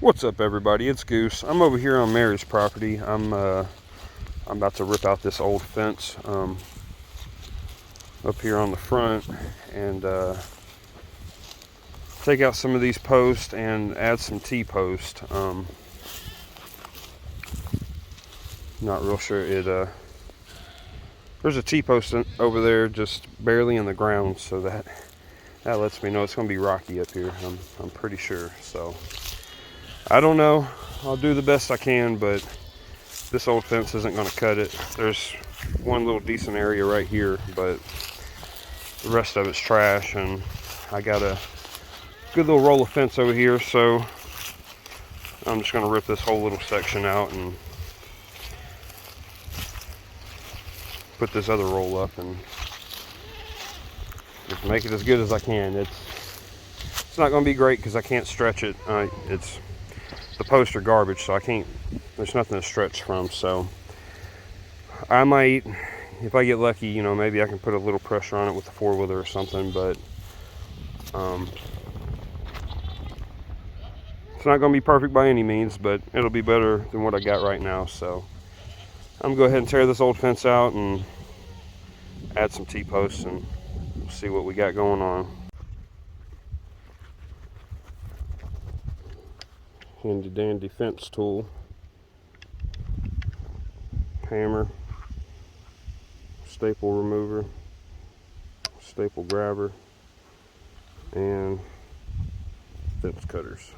What's up, everybody? It's Goose. I'm over here on Mary's property. I'm about to rip out this old fence up here on the front and take out some of these posts and add some T-post. Not real sure it. There's a T-post over there, just barely in the ground, so that lets me know it's going to be rocky up here. I'm pretty sure. So I don't know. I'll do the best I can, but this old fence isn't going to cut it. There's one little decent area right here, but the rest of it's trash, and I got a good little roll of fence over here, so I'm just going to rip this whole little section out and put this other roll up and just make it as good as I can. It's not going to be great because I can't stretch it. The posts are garbage, so I can't. There's nothing to stretch from. So I might, if I get lucky, maybe I can put a little pressure on it with the 4-wheeler or something. But it's not going to be perfect by any means, but it'll be better than what I got right now. So I'm gonna go ahead and tear this old fence out and add some T-posts and see what we got going on. Handy dandy fence tool, hammer, staple remover, staple grabber, and fence cutters.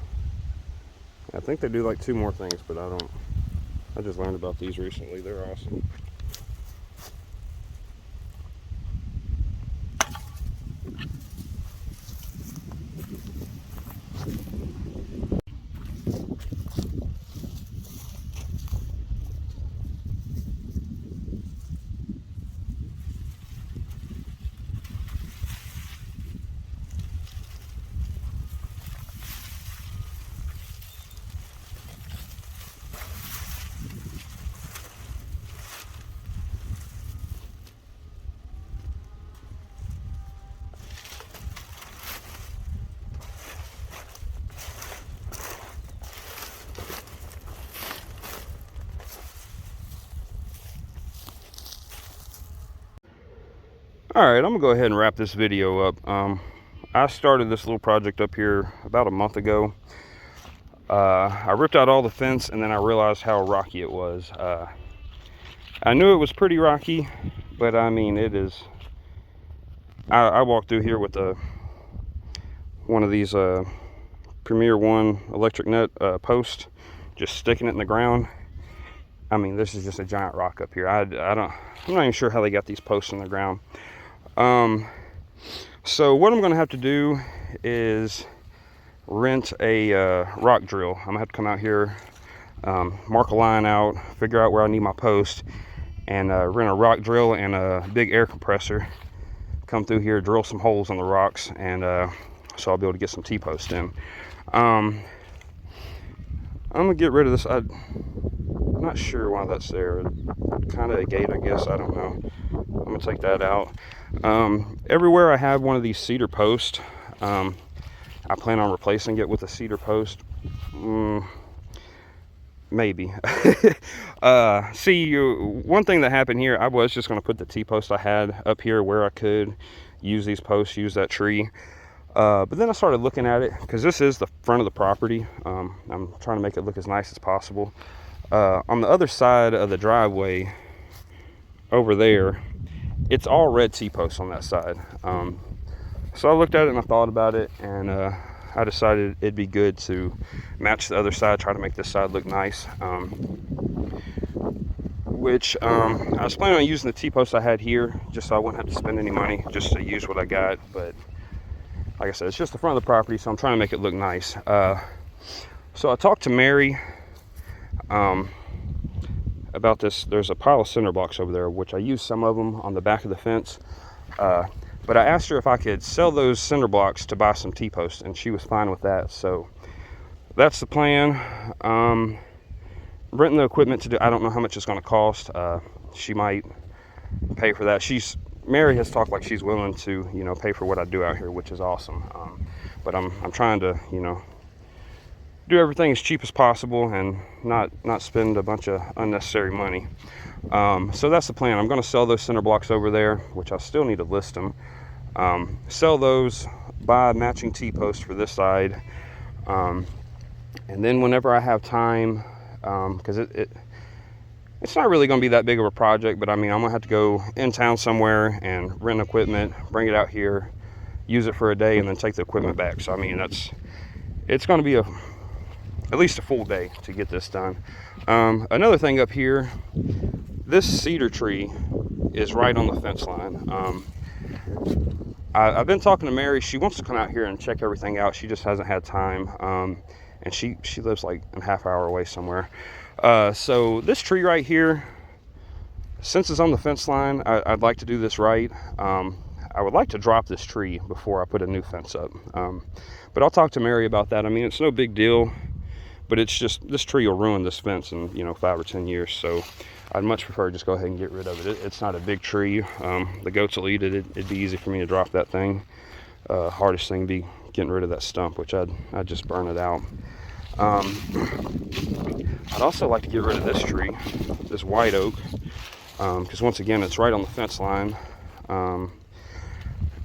I think they do like 2 more things, but I just learned about these recently. They're awesome. Alright, I'm going to go ahead and wrap this video up. I started this little project up here about a month ago. I ripped out all the fence and then I realized how rocky it was. I knew it was pretty rocky, but I mean, it is. I walked through here with one of these Premier One electric nut post, just sticking it in the ground. I mean, this is just a giant rock up here. I'm not even sure how they got these posts in the ground. So what I'm going to have to do is rent a rock drill. I'm going to have to come out here, mark a line out, figure out where I need my post, and rent a rock drill and a big air compressor. Come through here, drill some holes in the rocks, and so I'll be able to get some T-post in. I'm going to get rid of this. I'm not sure why that's there. Kind of a gate, I guess. I don't know. I'm going to take that out. Everywhere I have one of these cedar posts, I plan on replacing it with a cedar post. Maybe. See, one thing that happened here, I was just going to put the T-post I had up here where I could use these posts, use that tree. But then I started looking at it, because this is the front of the property. I'm trying to make it look as nice as possible. On the other side of the driveway, over there, it's all red T-posts on that side. So I looked at it and I thought about it, and I decided it'd be good to match the other side, try to make this side look nice. Which I was planning on using the T-posts I had here, just so I wouldn't have to spend any money, just to use what I got. But like I said, it's just the front of the property, so I'm trying to make it look nice. So I talked to Mary about this. There's a pile of cinder blocks over there, which I used some of them on the back of the fence. But I asked her if I could sell those cinder blocks to buy some T-posts, and she was fine with that. So that's the plan. Renting the equipment to do, I don't know how much it's going to cost. She might pay for that. Mary has talked like she's willing to, pay for what I do out here, which is awesome. But I'm trying to, do everything as cheap as possible and not spend a bunch of unnecessary money. So that's the plan. I'm going to sell those center blocks over there, which I still need to list them. Sell those, buy matching T-posts for this side, and then whenever I have time, because it's not really going to be that big of a project, but I mean, I'm going to have to go in town somewhere and rent equipment, bring it out here, use it for a day, and then take the equipment back. So I mean, it's going to be at least a full day to get this done. Another thing up here, this cedar tree is right on the fence line. I've been talking to Mary. She wants to come out here and check everything out. She just hasn't had time, and she lives like a half hour away somewhere. So this tree right here, since it's on the fence line, I'd like to do this right. I would like to drop this tree before I put a new fence up, but I'll talk to Mary about that. I mean, it's no big deal, but it's just this tree will ruin this fence in 5 or 10 years. So I'd much prefer just go ahead and get rid of it. It's not a big tree. The goats will eat it. It'd be easy for me to drop that thing. Hardest thing would be getting rid of that stump, which I'd just burn it out. I'd also like to get rid of this tree, this white oak, because once again, it's right on the fence line.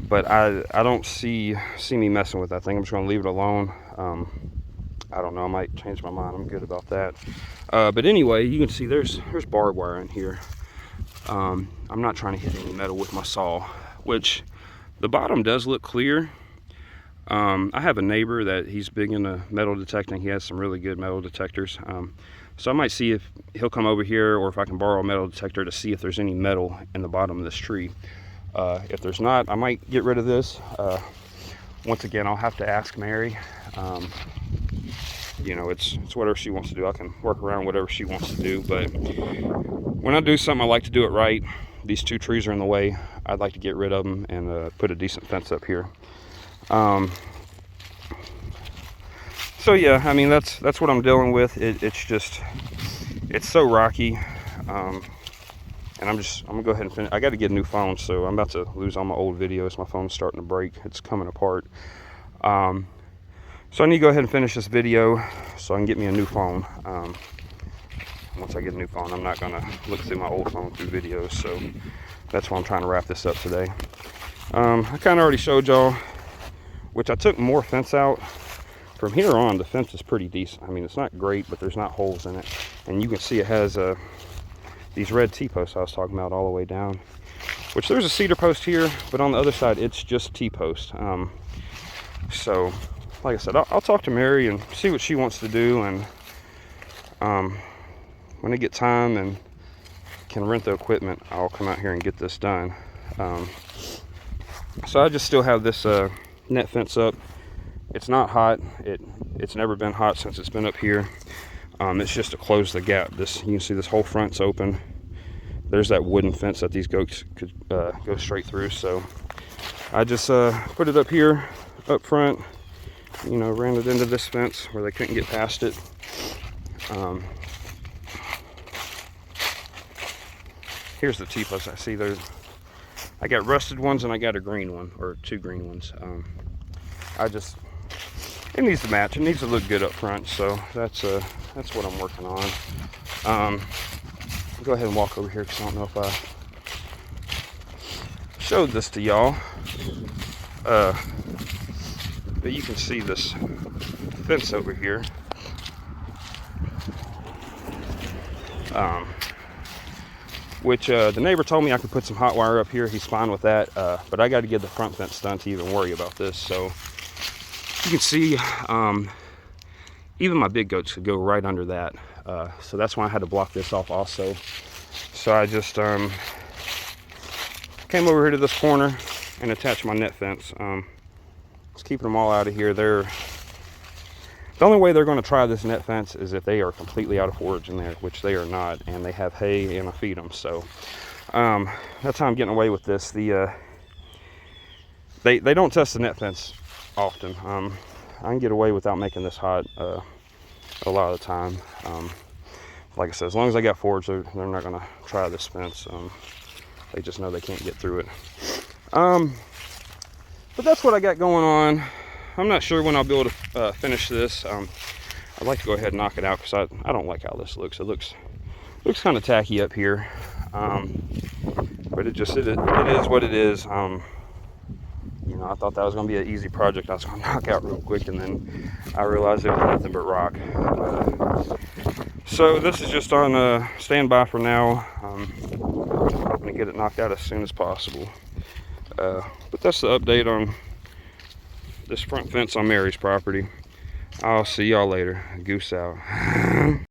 But I don't see me messing with that thing. I'm just going to leave it alone. I don't know, I might change my mind. I'm good about that. But anyway, you can see there's barbed wire in here. I'm not trying to hit any metal with my saw, which the bottom does look clear. I have a neighbor that he's big into metal detecting. He has some really good metal detectors. So I might see if he'll come over here, or if I can borrow a metal detector to see if there's any metal in the bottom of this tree. If there's not, I might get rid of this. Once again, I'll have to ask Mary. It's whatever she wants to do. I can work around whatever she wants to do, but when I do something, I like to do it right. These two trees are in the way. I'd like to get rid of them and put a decent fence up here. So yeah, I mean, that's what I'm dealing with. It's so rocky. And I'm gonna go ahead and finish. I got to get a new phone, so I'm about to lose all my old videos. My phone's starting to break. It's coming apart. So I need to go ahead and finish this video so I can get me a new phone. Once I get a new phone, I'm not gonna look through my old phone through videos. So that's why I'm trying to wrap this up today. I kind of already showed y'all, which I took more fence out. From here on, the fence is pretty decent. I mean, it's not great, but there's not holes in it. And you can see it has these red T-posts I was talking about all the way down, which there's a cedar post here, but on the other side, it's just T-post. So, like I said, I'll talk to Mary and see what she wants to do. And when I get time and can rent the equipment, I'll come out here and get this done. So I just still have this net fence up. It's not hot. It's never been hot since it's been up here. It's just to close the gap. You can see this whole front's open. There's that wooden fence that these goats could go straight through. So I just put it up here, up front. Ran it into this fence where they couldn't get past it. Here's the T-posts I see there. I got rusted ones and I got a green one, or 2 green ones. It needs to match. It needs to look good up front. So that's what I'm working on. I'll go ahead and walk over here because I don't know if I showed this to y'all. But you can see this fence over here. Which the neighbor told me I could put some hot wire up here. He's fine with that. But I got to get the front fence done to even worry about this. So you can see even my big goats could go right under that. So that's why I had to block this off also. So I just came over here to this corner and attached my net fence. Just keeping them all out of here. The only way they're going to try this net fence is if they are completely out of forage in there, which they are not, and they have hay and I feed them. So that's how I'm getting away with this. They don't test the net fence often. I can get away without making this hot a lot of the time. Like I said, as long as I got forage, they're not going to try this fence. They just know they can't get through it. But that's what I got going on. I'm not sure when I'll be able to finish this. I I'd like to go ahead and knock it out because I don't like how this looks. It looks kind of tacky up here, but it is what it is. You know, I thought that was going to be an easy project I was going to knock out real quick, and then I realized it was nothing but rock. So this is just on standby for now. Hoping to get it knocked out as soon as possible. But that's the update on this front fence on Mary's property. I'll see y'all later. Goose out.